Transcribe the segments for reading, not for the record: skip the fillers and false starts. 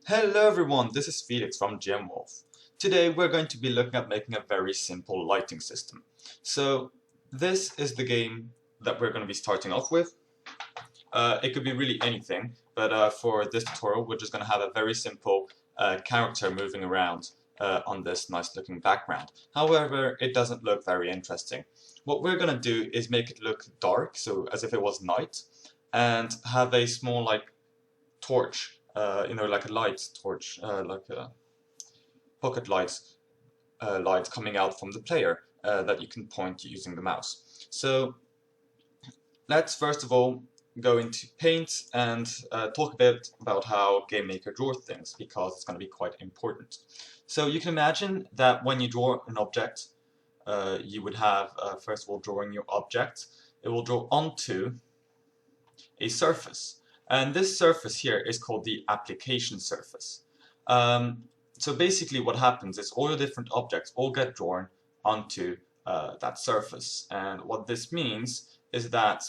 Hello everyone, this is Felix from GMWolf. Today we're going to be looking at making a very simple lighting system. So this is the game that we're going to be starting off with. It could be really anything, but for this tutorial we're just going to have a very simple character moving around on this nice looking background. However, it doesn't look very interesting. What we're going to do is make it look dark, so as if it was night, and have a small torch, like a light torch, like a pocket light coming out from the player that you can point using the mouse. So let's first of all go into Paint and talk a bit about how Gamemaker draws things, because it's going to be quite important. So you can imagine that when you draw an object, you would have, first of all, drawing your object. It will draw onto a surface. And this surface here is called the application surface. So basically what happens is all your different objects all get drawn onto that surface. And what this means is that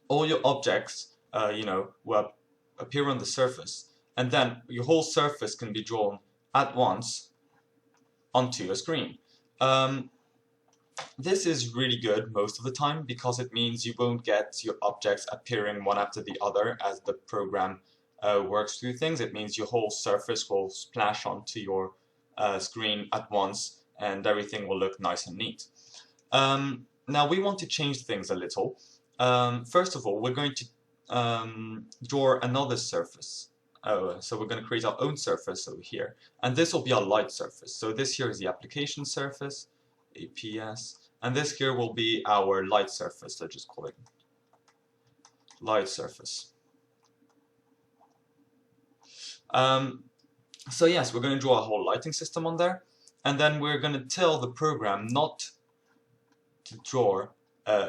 all your objects, will appear on the surface, and then your whole surface can be drawn at once onto your screen. This is really good most of the time because it means you won't get your objects appearing one after the other as the program works through things. It means your whole surface will splash onto your screen at once and everything will look nice and neat. Now we want to change things a little. First of all, we're going to draw another surface. So we're going to create our own surface over here, and this will be our light surface. So this here is the application surface, APS, and this here will be our light surface. Let's just call it light surface. So yes, we're going to draw a whole lighting system on there, and then we're going to tell the program not to draw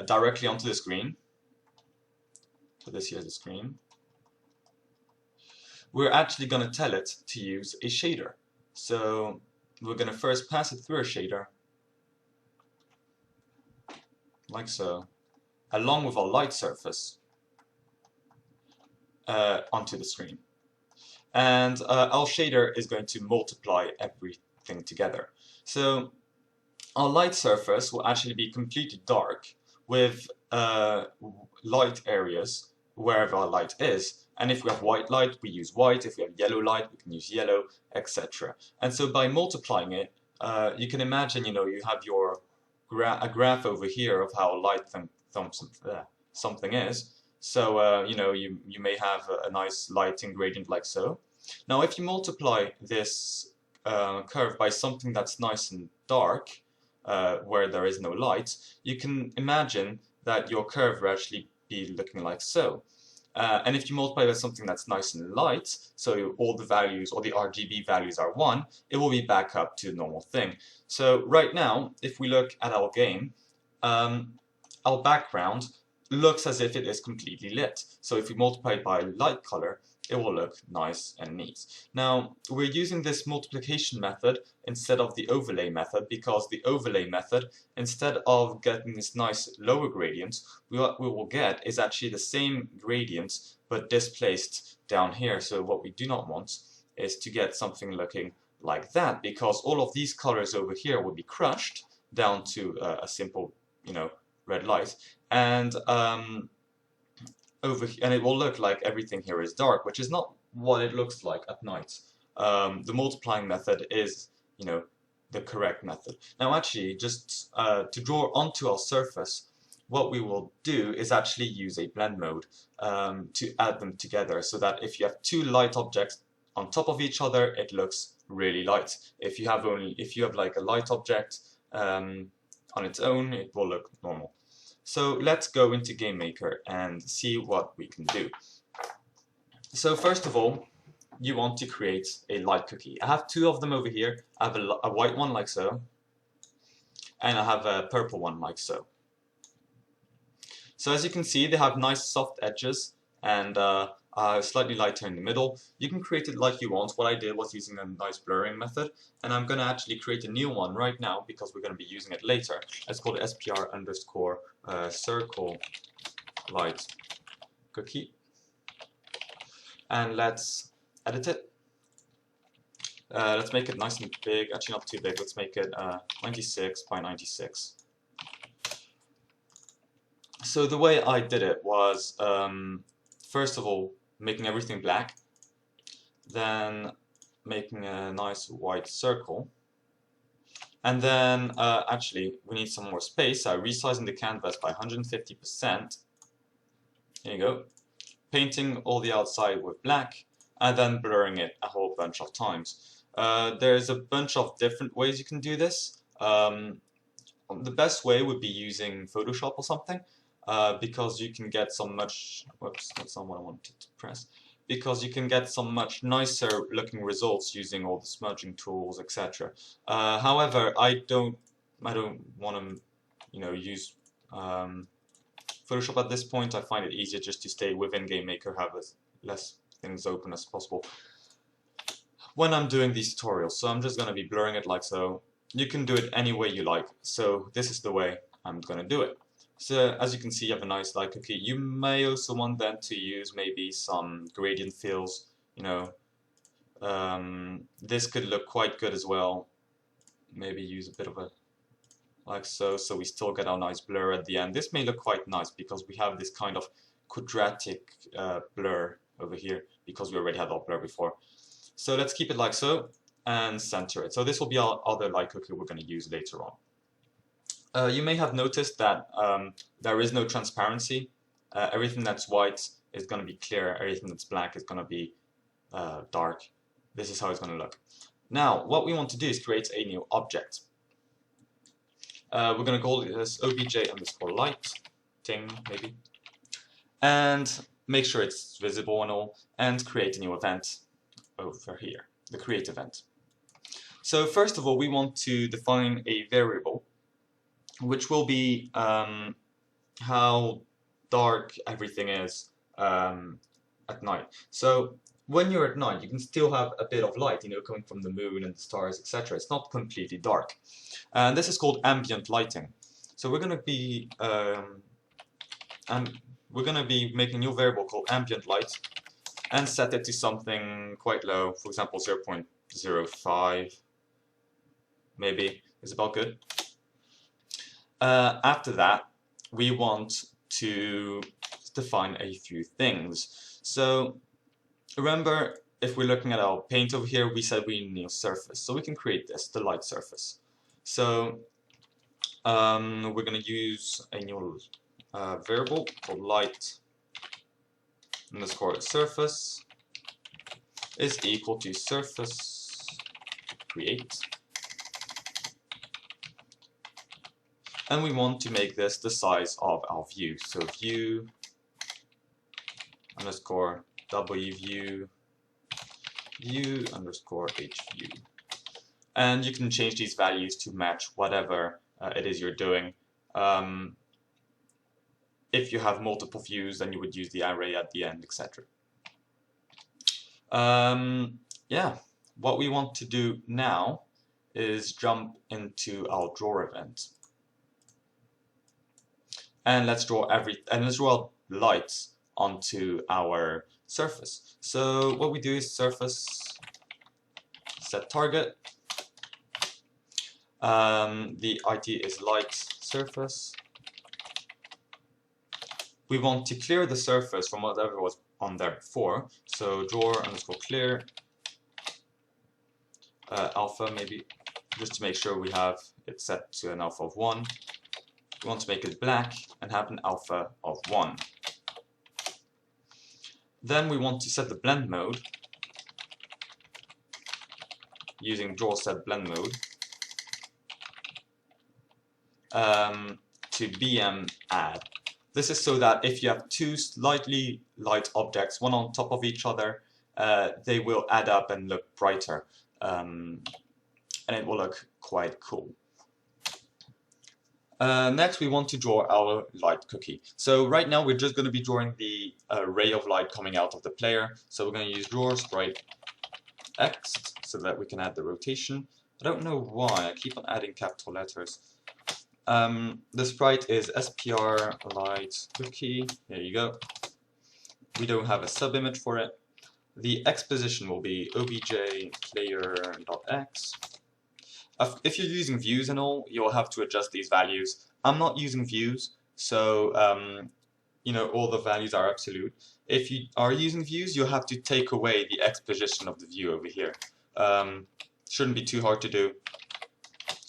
directly onto the screen. So this here is the screen. We're actually going to tell it to use a shader. So we're going to first pass it through a shader, like so, along with our light surface onto the screen. And our shader is going to multiply everything together. So our light surface will actually be completely dark with light areas wherever our light is. And if we have white light, we use white. If we have yellow light, we can use yellow, etc. And so by multiplying it, you can imagine, you have your a graph over here of how light something is. So you may have a nice lighting gradient like so. Now if you multiply this curve by something that's nice and dark, where there is no light, you can imagine that your curve will actually be looking like so. And if you multiply by something that's nice and light, so all the values, or the RGB values are 1, it will be back up to the normal thing. So right now, if we look at our game, our background looks as if it is completely lit. So if we multiply by light color, it will look nice and neat. Now, we're using this multiplication method instead of the overlay method, because the overlay method, instead of getting this nice lower gradient, what we will get is actually the same gradient but displaced down here. So what we do not want is to get something looking like that, because all of these colors over here will be crushed down to a simple, red light, and and it will look like everything here is dark, which is not what it looks like at night. The multiplying method is, the correct method. Now actually, just to draw onto our surface, what we will do is actually use a blend mode to add them together, so that if you have two light objects on top of each other, it looks really light. If you have like a light object on its own, it will look normal. So let's go into Gamemaker and see what we can do. So first of all, you want to create a light cookie. I have two of them over here. I have a white one like so, and I have a purple one like so. So as you can see, they have nice soft edges and slightly lighter in the middle. You can create it like you want. What I did was using a nice blurring method, and I'm going to actually create a new one right now because we're going to be using it later. It's called SPR_circle light cookie, and let's edit it. Let's make it nice and big. Actually, not too big. Let's make it 96 by 96. So the way I did it was, first of all, making everything black, then making a nice white circle, and then actually we need some more space, so resizing the canvas by 150%. Here you go. Painting all the outside with black, and then blurring it a whole bunch of times. There's a bunch of different ways you can do this. The best way would be using Photoshop or something, because you can get some much, whoops, that's not what I wanted to press, because you can get some much nicer looking results using all the smudging tools, etc. However, I don't want to, use Photoshop at this point. I find it easier just to stay within Gamemaker, have as less things open as possible when I'm doing these tutorials. So I'm just going to be blurring it like so. You can do it any way you like. So this is the way I'm going to do it. So as you can see, you have a nice light cookie. You may also want then to use maybe some gradient fills. This could look quite good as well. Maybe use a bit of a like so we still get our nice blur at the end. This may look quite nice because we have this kind of quadratic blur over here because we already had our blur before. So let's keep it like so and center it. So this will be our other light cookie we're going to use later on. You may have noticed that there is no transparency. Everything that's white is going to be clear, everything that's black is going to be dark. This is how it's going to look. Now, what we want to do is create a new object. We're going to call this obj_lighting, maybe, and make sure it's visible and all, and create a new event over here, the create event. So first of all, we want to define a variable which will be how dark everything is at night. So when you're at night, you can still have a bit of light, coming from the moon and the stars, etc. It's not completely dark. And this is called ambient lighting. So we're going to be making a new variable called ambient light and set it to something quite low. For example, 0.05 maybe is about good. After that, we want to define a few things. So remember, if we're looking at our paint over here, we said we need a surface. So we can create this, the light surface. So we're going to use a new variable called light_surface is equal to surface create. And we want to make this the size of our view. So view underscore wview view underscore hview. And you can change these values to match whatever it is you're doing. If you have multiple views, then you would use the array at the end, etc. Yeah, what we want to do now is jump into our draw event. And let's draw lights onto our surface. So what we do is surface set target. The ID is light surface. We want to clear the surface from whatever was on there before. So drawer underscore clear alpha, maybe, just to make sure we have it set to an alpha of 1. We want to make it black and have an alpha of 1. Then we want to set the blend mode using draw set blend mode to BM add. This is so that if you have two slightly light objects, one on top of each other, they will add up and look brighter, and it will look quite cool. Next, we want to draw our light cookie. So right now, we're just going to be drawing the ray of light coming out of the player. So we're going to use draw sprite X so that we can add the rotation. I don't know why I keep on adding capital letters. The sprite is SPR light cookie. There you go. We don't have a sub image for it. the X position will be obj player.x. If you're using views and all, you'll have to adjust these values. I'm not using views, so you know, all the values are absolute. If you are using views, you'll have to take away the X position of the view over here. Shouldn't be too hard to do.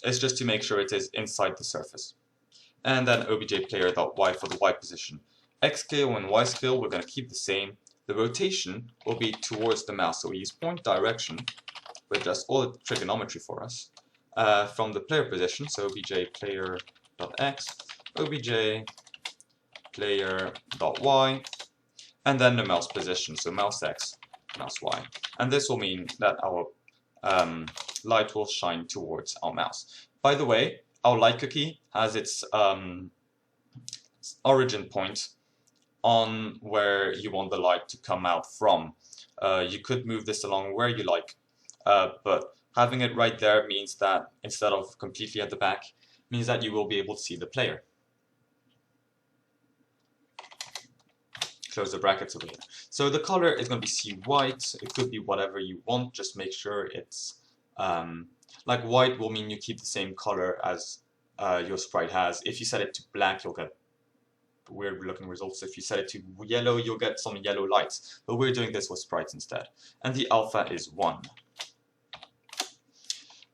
It's just to make sure it is inside the surface. And then obj player.y for the Y position. X scale and Y scale we're going to keep the same. The rotation will be towards the mouse, so we use point direction, we adjust all the trigonometry for us. From the player position, so obj player.x, obj player.y, and then the mouse position, so mouse x, mouse y. And this will mean that our light will shine towards our mouse. By the way, our light cookie has its origin point on where you want the light to come out from. You could move this along where you like, but having it right there means that instead of completely at the back, means that you will be able to see the player. Close the brackets over here. So the color is going to be sea white. It could be whatever you want. Just make sure it's like white will mean you keep the same color as your sprite has. If you set it to black, you'll get weird looking results. If you set it to yellow, you'll get some yellow lights. But we're doing this with sprites instead. And the alpha is 1.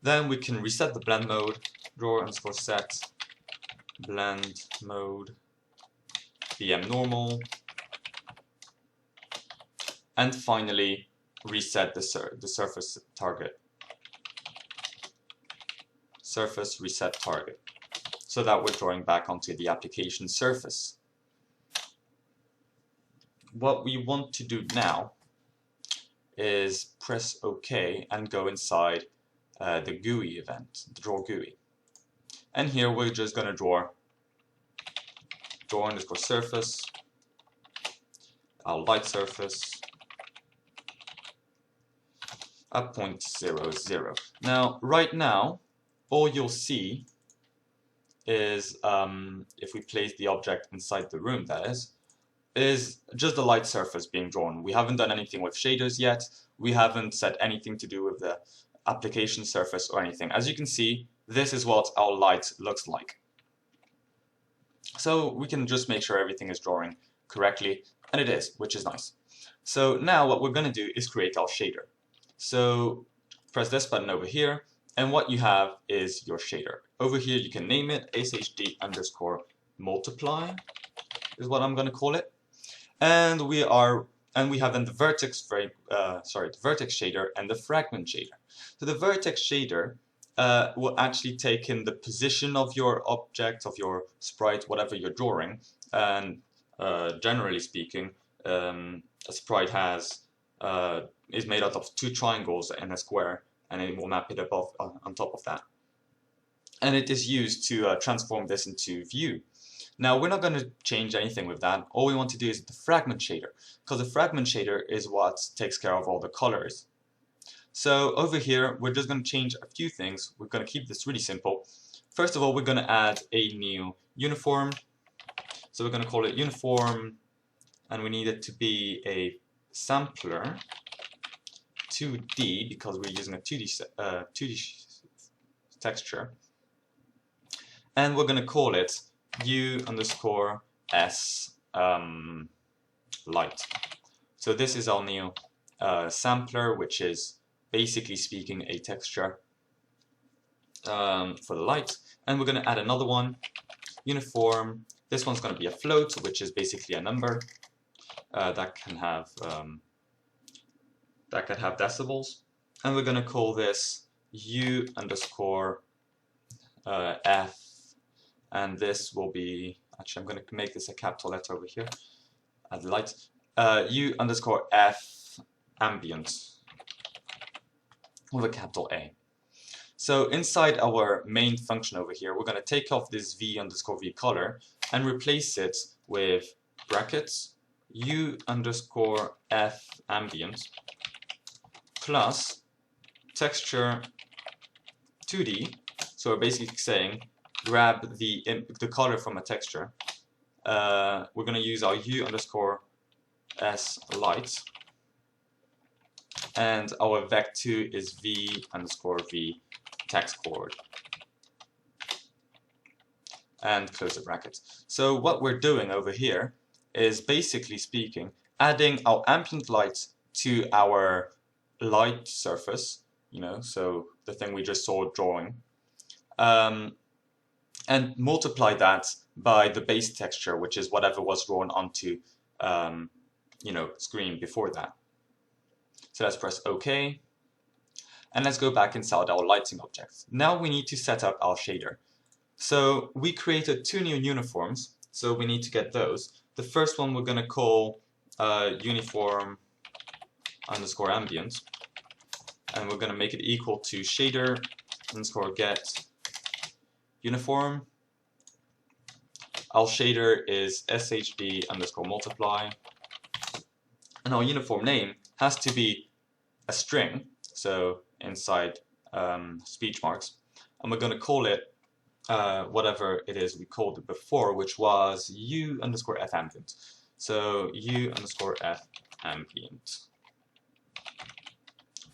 Then we can reset the blend mode. Draw_set blend mode BM normal. And finally, reset the surface target. Surface reset target. So that we're drawing back onto the application surface. What we want to do now is press OK and go inside the GUI event, the draw GUI. And here we're just going to draw underscore surface, our light surface, at 0.00. Now, right now, all you'll see is, if we place the object inside the room, that is just the light surface being drawn. We haven't done anything with shaders yet. We haven't set anything to do with the application surface or anything. As you can see, this is what our light looks like. So we can just make sure everything is drawing correctly, and it is, which is nice. So now what we're going to do is create our shader. So press this button over here, and what you have is your shader. Over here you can name it shd_multiply is what I'm going to call it. And we have then the vertex the vertex shader and the fragment shader. So the vertex shader will actually take in the position of your object, of your sprite, whatever you're drawing. And generally speaking, a sprite is made out of 2 triangles and a square, and it will map it above on top of that. And it is used to transform this into view. Now we're not going to change anything with that. All we want to do is the fragment shader, because the fragment shader is what takes care of all the colors. So over here we're just going to change a few things. We're going to keep this really simple. First of all, we're going to add a new uniform. So we're going to call it uniform, and we need it to be a sampler 2D, because we're using a 2D texture. And we're going to call it u_s light. So this is our new sampler, which is basically speaking a texture for the light. And we're going to add another one, uniform. This one's going to be a float, which is basically a number that can have decibels. And we're going to call this u_f. And this will be, actually I'm going to make this a capital letter over here, add light, u_f ambient, with a capital A. So inside our main function over here, we're going to take off this v_v color and replace it with brackets u_f ambient plus texture 2D. So we're basically saying grab the color from a texture. We're going to use our u_s light and our vec2 is v underscore v text chord, and close the bracket. So what we're doing over here is, basically speaking, adding our ambient light to our light surface, you know, so the thing we just saw drawing, and multiply that by the base texture, which is whatever was drawn onto you know, screen before that. So let's press OK, and let's go back inside our lighting object. Now we need to set up our shader. So we created two new uniforms, so we need to get those. The first one we're going to call uniform underscore ambient, and we're going to make it equal to shader underscore get uniform. Our shader is shd underscore multiply, and our uniform name has to be a string, so inside speech marks, and we're going to call it whatever it is we called it before, which was u underscore f ambient. So u underscore f ambient.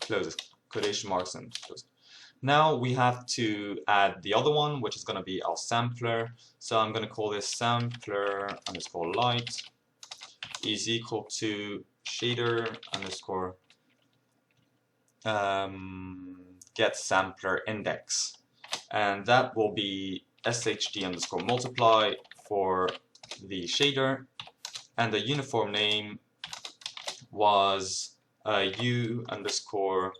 Close quotation marks and close. Now we have to add the other one, which is going to be our sampler. So I'm going to call this sampler underscore light is equal to shader underscore get sampler index, and that will be shd underscore multiply for the shader, and the uniform name was u underscore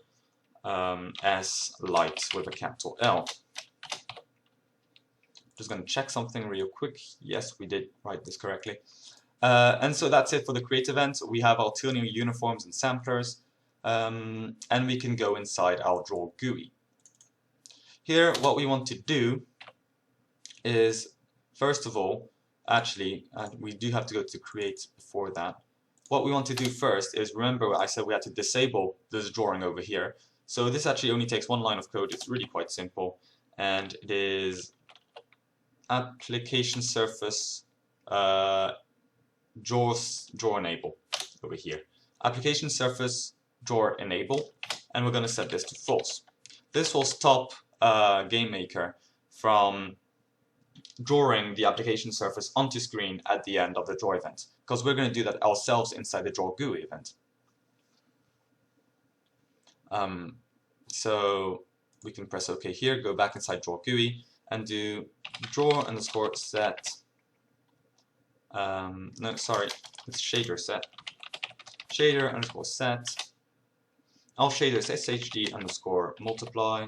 s light with a capital L. Just going to check something real quick. Yes, we did write this correctly. And so that's it for the create event. We have our two new uniforms and samplers, and we can go inside our draw GUI. Here, what we want to do is, first of all, actually, we do have to go to create before that. What we want to do first is, remember I said we had to disable this drawing over here. So this actually only takes one line of code. It's really quite simple, and it is application surface draw enable over here. Application surface draw enable, and we're going to set this to false. This will stop Gamemaker from drawing the application surface onto screen at the end of the draw event, because we're going to do that ourselves inside the draw GUI event. So we can press OK here, go back inside draw GUI, and do draw underscore set. No, sorry, it's shader set. Shader underscore set. Our shader is shd underscore multiply.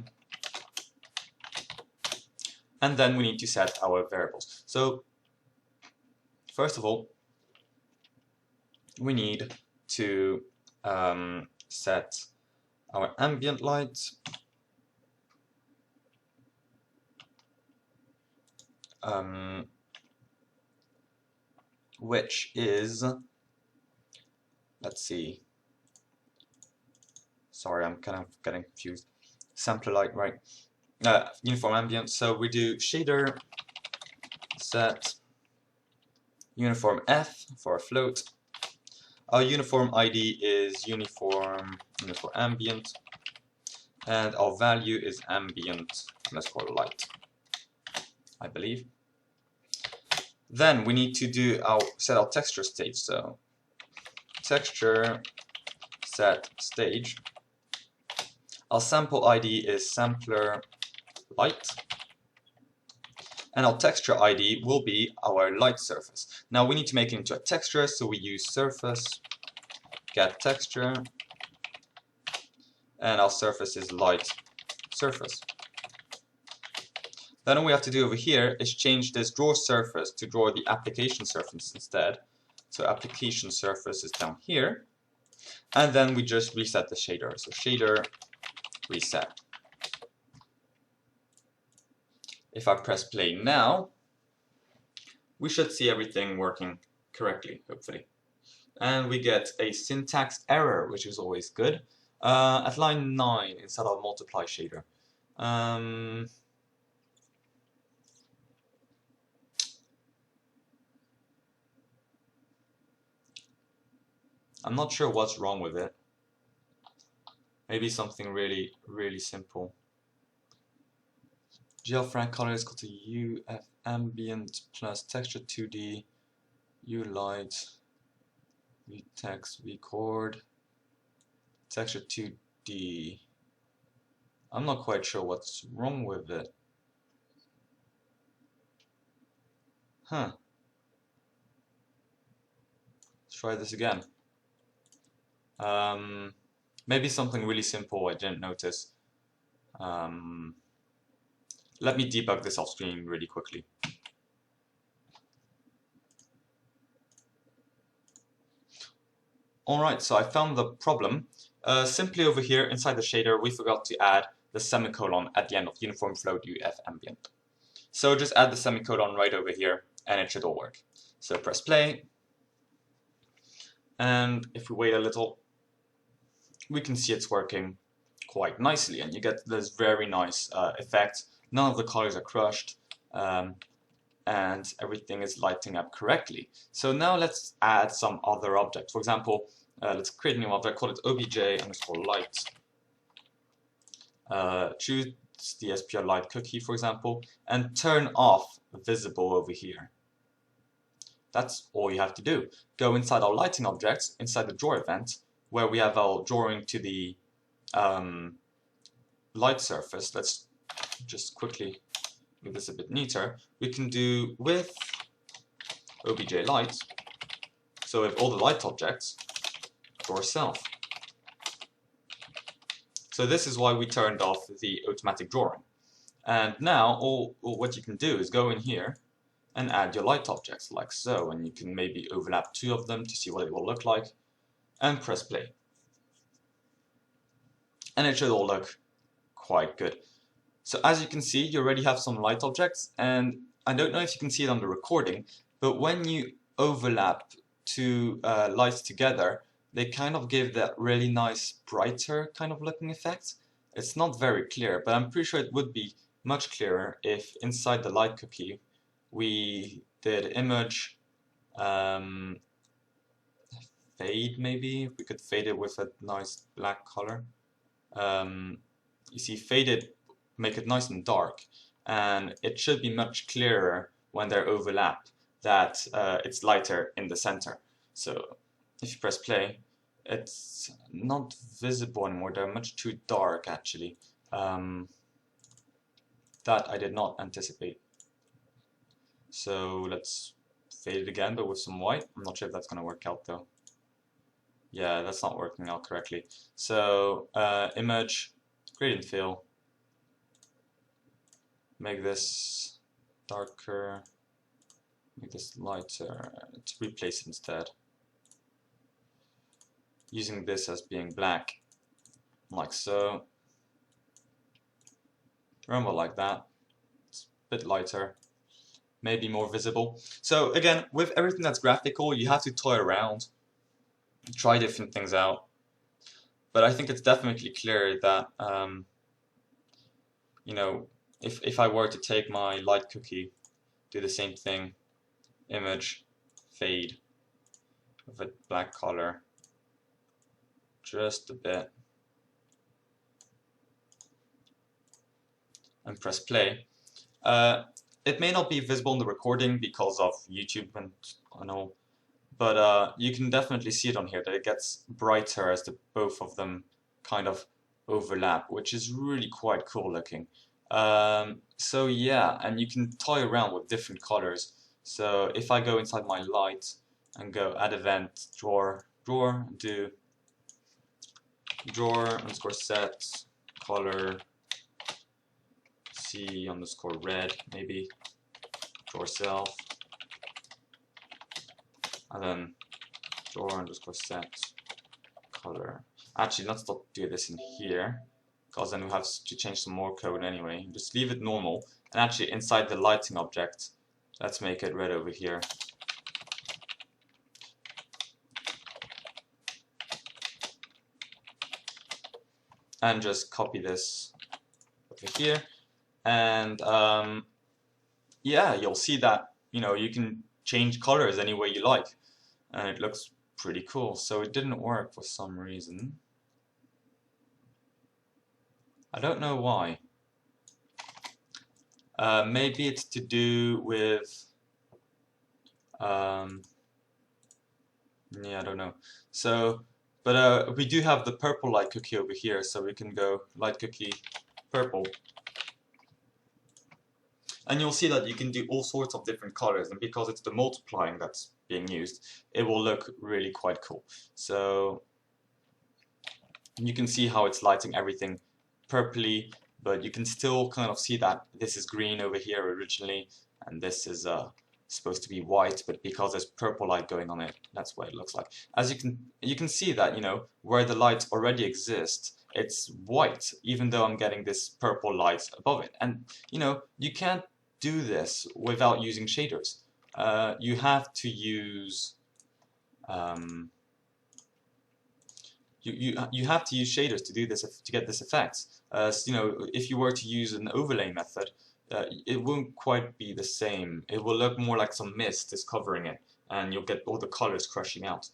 And then we need to set our variables. So first of all, we need to set our ambient light which is, let's see, sorry, I'm kind of getting confused. Sampler light, right? Uniform ambient. So we do shader set uniform f for a float. Our uniform ID is uniform underscore ambient, and our value is ambient underscore light, I believe. Then we need to do set our texture stage. So texture set stage. Our sample ID is sampler light, and our texture ID will be our light surface. Now we need to make it into a texture, so we use surface get texture, and our surface is light surface. Then all we have to do over here is change this draw surface to draw the application surface instead. So application surface is down here, and then we just reset the shader. So shader reset. If I press play now, we should see everything working correctly, hopefully. And we get a syntax error, which is always good, at line 9 inside our multiply shader. I'm not sure what's wrong with it. Maybe something really simple. GL frank color is equal to UF ambient plus texture 2D, U light, V text, V chord, texture 2D. I'm not quite sure what's wrong with it. Huh. Let's try this again. Maybe something really simple I didn't notice. Let me debug this off screen really quickly. Alright, so I found the problem. Simply over here inside the shader we forgot to add the semicolon at the end of uniform float UF ambient. So just add the semicolon right over here and it should all work. So press play, and if we wait a little we can see it's working quite nicely and you get this very nice effect. None of the colors are crushed and everything is lighting up correctly. So now let's add some other object. For example, let's create a new object, call it obj_light. Choose the SPR light cookie, for example, and turn off visible over here. That's all you have to do. Go inside our lighting objects, inside the draw event, where we have our drawing to the light surface. Let's just quickly make this a bit neater. We can do with obj light, so with all the light objects, draw self. So this is why we turned off the automatic drawing. And now what you can do is go in here and add your light objects like so, and you can maybe overlap two of them to see what it will look like, and press play. And it should all look quite good. So as you can see, you already have some light objects, and I don't know if you can see it on the recording, but when you overlap two lights together, they kind of give that really nice brighter kind of looking effect. It's not very clear, but I'm pretty sure it would be much clearer if inside the light cookie we did image fade. Maybe if we could fade it with a nice black color. You see, faded make it nice and dark, and it should be much clearer when they're overlapped that it's lighter in the center. So if you press play, it's not visible anymore. They're much too dark actually. That I did not anticipate. So let's fade it again, but with some white. I'm not sure if that's going to work out though. Yeah, that's not working out correctly. So image, gradient fill, make this darker, make this lighter, let's replace it instead. Using this as being black, like so. Remember, like that. It's a bit lighter, maybe more visible. So again, with everything that's graphical, you have to toy around, try different things out. But I think it's definitely clear that you know, if I were to take my light cookie, do the same thing, image, fade, with a black color, just a bit, and press play. It may not be visible in the recording because of YouTube and all, but you can definitely see it on here that it gets brighter as the both of them kind of overlap, which is really quite cool looking. So yeah, and you can toy around with different colors. So if I go inside my light and go add event, drawer, do drawer_set color C_red, maybe drawer self, and then drawer_set color. Actually, let's not do this in here, because then we have to change some more code anyway. Just leave it normal, and actually inside the lighting object, let's make it red over here. And just copy this over here, and yeah, you'll see that you can change colors any way you like, and it looks pretty cool. So it didn't work for some reason. I don't know why. Maybe it's to do with yeah, I don't know. So, but we do have the purple light cookie over here, so we can go light cookie purple. And you'll see that you can do all sorts of different colors, and because it's the multiplying that's being used, it will look really quite cool. So you can see how it's lighting everything purpley, but you can still kind of see that this is green over here originally, and this is supposed to be white, but because there's purple light going on it, that's what it looks like. As you can see that, you know, where the light already exists, it's white, even though I'm getting this purple light above it. And you know, you can't do this without using shaders. You have to use you have to use shaders to do this, to get this effect. So, you know, if you were to use an overlay method, it won't quite be the same. It will look more like some mist is covering it, and you'll get all the colors crushing out.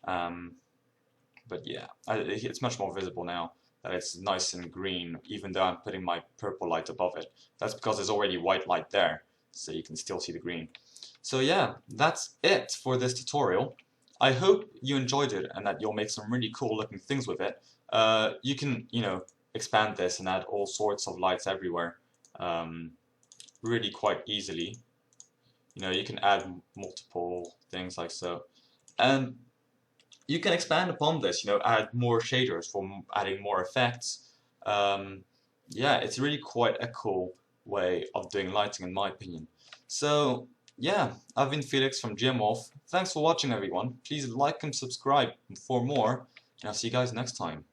But yeah, it's much more visible now that it's nice and green, even though I'm putting my purple light above it. That's because there's already white light there, so you can still see the green. So yeah, that's it for this tutorial. I hope you enjoyed it and that you'll make some really cool looking things with it. You can, you know, expand this and add all sorts of lights everywhere really quite easily. You know, you can add multiple things like so. And you can expand upon this, you know, add more shaders for adding more effects. Yeah, it's really quite a cool way of doing lighting in my opinion. So yeah, I've been Felix from GMWolf. Thanks for watching everyone. Please like and subscribe for more, and I'll see you guys next time.